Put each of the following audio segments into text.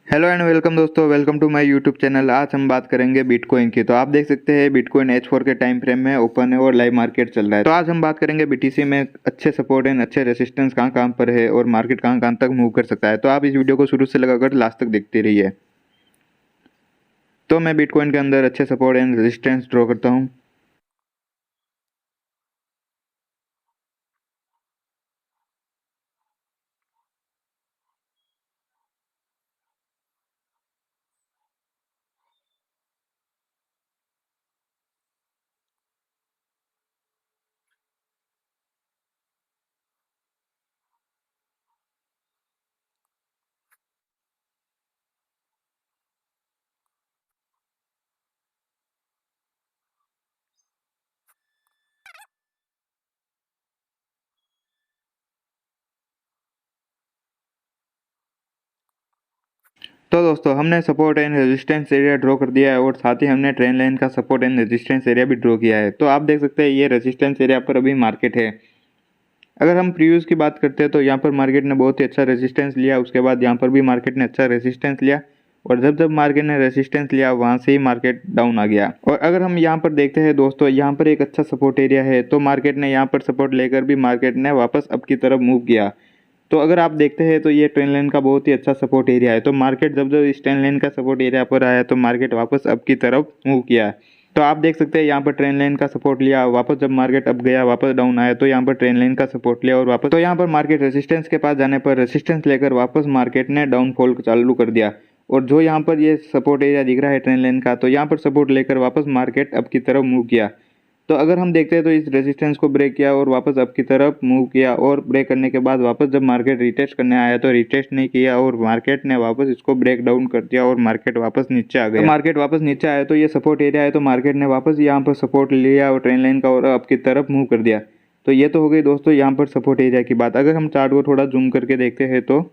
Hello and welcome दोस्तों, welcome to my YouTube channel. आज हम बात करेंगे बिटकॉइन की। तो आप देख सकते हैं बिटकॉइन H4 के टाइम फ्रेम में ओपन है और लाइव मार्केट चल रहा है। तो आज हम बात करेंगे बीटीसी में अच्छे सपोर्ट एंड अच्छे रेसिस्टेंस कहाँ कहाँ पर है और मार्केट कहाँ कहाँ तक मूव कर सकता है। तो आप इस वीडियो को शुरू से लगाकर लास्ट तक देखते रहिए। तो मैं बिटकॉइन के अंदर अच्छे सपोर्ट एंड रेजिस्टेंस ड्रॉ करता हूँ। तो दोस्तों हमने support and resistance area draw कर दिया है और साथ ही हमने ट्रेंड लाइन का सपोर्ट एंड रेजिस्टेंस एरिया भी ड्रॉ किया है। तो आप देख सकते हैं ये रेजिस्टेंस एरिया पर अभी मार्केट है। अगर हम प्रीव्यूज की बात करते हैं तो यहाँ पर मार्केट ने बहुत ही अच्छा रेजिस्टेंस लिया, उसके बाद यहाँ पर भी मार्केट ने अच्छा रेजिस्टेंस लिया और जब जब मार्केट ने रेजिस्टेंस लिया वहाँ से ही मार्केट डाउन आ गया। और अगर हम यहाँ पर देखते हैं दोस्तों, यहाँ पर एक अच्छा सपोर्ट एरिया है, तो मार्केट ने यहाँ पर सपोर्ट लेकर भी मार्केट ने वापस अप की तरफ मूव किया। तो अगर आप देखते हैं तो ये ट्रेंड लाइन का बहुत ही अच्छा सपोर्ट एरिया है। तो मार्केट जब जब इस ट्रेंड लाइन का सपोर्ट एरिया पर आया तो मार्केट वापस अप की तरफ मूव किया। तो आप देख सकते हैं यहाँ पर ट्रेंड लाइन का सपोर्ट लिया, वापस जब मार्केट अप गया वापस डाउन आया तो यहाँ पर ट्रेंड लाइन का सपोर्ट लिया और वापस, तो यहाँ पर मार्केट रेजिस्टेंस के पास जाने पर रेजिस्टेंस लेकर वापस मार्केट ने डाउनफॉल चालू कर दिया। और जो यहाँ पर ये सपोर्ट एरिया दिख रहा है ट्रेंड लाइन का, तो यहाँ पर सपोर्ट लेकर वापस मार्केट अप की तरफ मूव किया। तो अगर हम देखते हैं तो इस रेजिस्टेंस को ब्रेक किया और वापस अप की तरफ मूव किया और ब्रेक करने के बाद वापस जब मार्केट रिटेस्ट करने आया तो रिटेस्ट नहीं किया और मार्केट ने वापस इसको ब्रेक डाउन कर दिया और मार्केट वापस नीचे आ गया। तो मार्केट वापस नीचे आया तो ये सपोर्ट एरिया है, तो मार्केट ने वापस यहाँ पर सपोर्ट लिया और ट्रेंड लाइन का और अप की तरफ मूव कर दिया। तो ये तो हो गई दोस्तों यहाँ पर सपोर्ट एरिया की बात। अगर हम चार्ट को थोड़ा जूम करके देखते हैं तो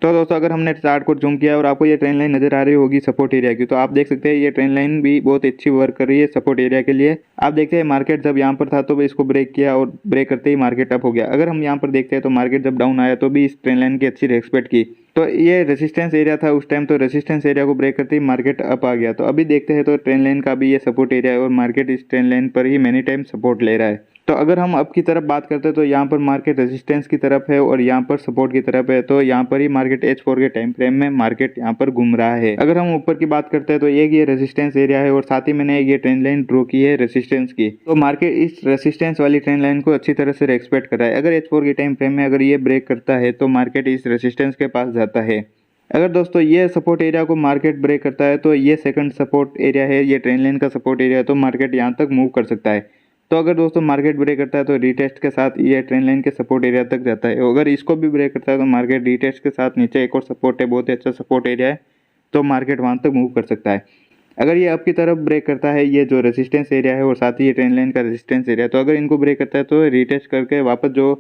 दोस्तों अगर हमने चार्ट को जूम किया और आपको ये ट्रेंड लाइन नजर आ रही होगी सपोर्ट एरिया की, तो आप देख सकते हैं ये ट्रेंड लाइन भी बहुत अच्छी वर्क कर रही है सपोर्ट एरिया के लिए। आप देखते हैं मार्केट जब यहाँ पर था तो इसको ब्रेक किया और ब्रेक करते ही मार्केट अप हो गया। अगर हम यहाँ पर देखते हैं तो मार्केट जब डाउन आया तो भी इस ट्रेंड लाइन की अच्छी रेस्पेक्ट की। तो ये रेजिस्टेंस एरिया था उस टाइम, तो रेजिस्टेंस एरिया को ब्रेक करते ही मार्केट अप आ गया। तो अभी देखते हैं तो ट्रेंड लाइन का भी ये सपोर्ट एरिया है और मार्केट इस ट्रेंड लाइन पर ही मैनी टाइम सपोर्ट ले रहा है। तो अगर हम अप की तरफ बात करते हैं तो यहाँ पर मार्केट रेजिस्टेंस की तरफ है और यहाँ पर सपोर्ट की तरफ है। तो यहाँ पर ही मार्केट H4 के टाइम फ्रेम में मार्केट यहाँ पर घूम रहा है। अगर हम ऊपर की बात करते हैं तो एक ये रेजिस्टेंस एरिया है और साथ ही मैंने ये ट्रेंड लाइन ड्रॉ की है रेजिस्टेंस की। तो मार्केट इस रेजिस्टेंस वाली ट्रेंड लाइन को अच्छी तरह से रेस्पेक्ट कर रहा है। अगर H4 के टाइम फ्रेम में अगर ये ब्रेक करता है तो मार्केट इस रेजिस्टेंस के पास जाता है। अगर दोस्तों ये सपोर्ट एरिया को मार्केट ब्रेक करता है तो ये सेकंड सपोर्ट एरिया है, ये ट्रेंड लाइन का सपोर्ट एरिया है, तो मार्केट यहाँ तक मूव कर सकता है। तो अगर दोस्तों मार्केट ब्रेक करता है तो रीटेस्ट के साथ ये ट्रेंड लाइन के सपोर्ट एरिया तक जाता है। अगर इसको भी ब्रेक करता है तो मार्केट रीटेस्ट के साथ नीचे एक और सपोर्ट है, बहुत ही अच्छा सपोर्ट एरिया है, तो मार्केट वहाँ तक मूव कर सकता है। अगर ये अप की तरफ ब्रेक करता है, ये जो रेजिस्टेंस एरिया है और साथ ही ये ट्रेंड लाइन का रेजिस्टेंस एरिया, तो अगर इनको ब्रेक करता है तो रीटेस्ट करके वापस जो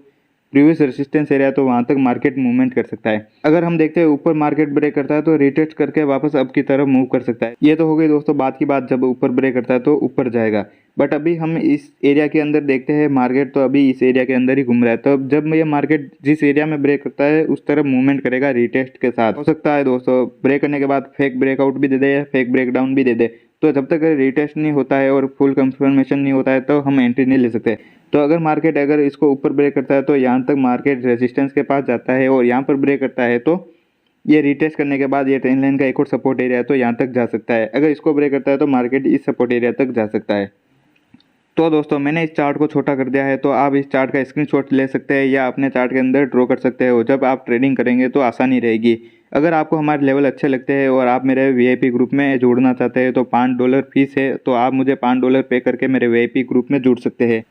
प्रीवियस रेजिस्टेंस एरिया तो वहां तक मार्केट मूवमेंट कर सकता है। अगर हम देखते हैं ऊपर मार्केट ब्रेक करता है तो रिटेस्ट करके वापस अप की तरफ मूव कर सकता है। ये तो हो गई दोस्तों बात की बात, जब ऊपर ब्रेक करता है तो ऊपर जाएगा। बट अभी हम इस एरिया के अंदर देखते हैं मार्केट तो अभी इस एरिया के अंदर ही घूम रहा है। तो जब ये मार्केट जिस एरिया में ब्रेक करता है उस तरफ मूवमेंट करेगा रिटेस्ट के साथ। हो सकता है दोस्तों ब्रेक करने के बाद फेक ब्रेकआउट भी दे दे या फेक ब्रेकडाउन भी दे दे। तो जब तक रिटेस्ट नहीं होता है और फुल कंफर्मेशन नहीं होता है तो हम एंट्री नहीं ले सकते। तो अगर मार्केट अगर इसको ऊपर ब्रेक करता है तो यहाँ तक मार्केट रेजिस्टेंस के पास जाता है और यहाँ पर ब्रेक करता है तो ये रिटेस्ट करने के बाद ये ट्रेंड लाइन का एक और सपोर्ट एरिया है तो यहाँ तक जा सकता है। अगर इसको ब्रेक करता है तो मार्केट इस सपोर्ट एरिया तक जा सकता है। तो दोस्तों मैंने इस चार्ट को छोटा कर दिया है, तो आप इस चार्ट का स्क्रीनशॉट ले सकते हैं या अपने चार्ट के अंदर ड्रॉ कर सकते हो। जब आप ट्रेडिंग करेंगे तो आसानी रहेगी। अगर आपको हमारे लेवल अच्छे लगते हैं और आप मेरे वीआईपी ग्रुप में जुड़ना चाहते हैं तो $5 फीस है, तो आप मुझे $5 पे करके मेरे वीआईपी ग्रुप में जुड़ सकते हैं।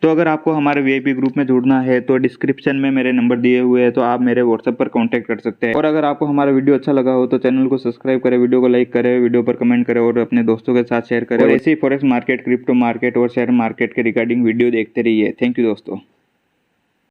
तो अगर आपको हमारे वीआईपी ग्रुप में जुड़ना है तो डिस्क्रिप्शन में मेरे नंबर दिए हुए हैं, तो आप मेरे व्हाट्सएप पर कांटेक्ट कर सकते हैं। और अगर आपको हमारा वीडियो अच्छा लगा हो तो चैनल को सब्सक्राइब करें, वीडियो को लाइक करें, वीडियो पर कमेंट करें और अपने दोस्तों के साथ शेयर करें। और ऐसे ही फॉरेक्स मार्केट, क्रिप्टो मार्केट और शेयर मार्केट के रिगार्डिंग वीडियो देखते रहिए। थैंक यू दोस्तों।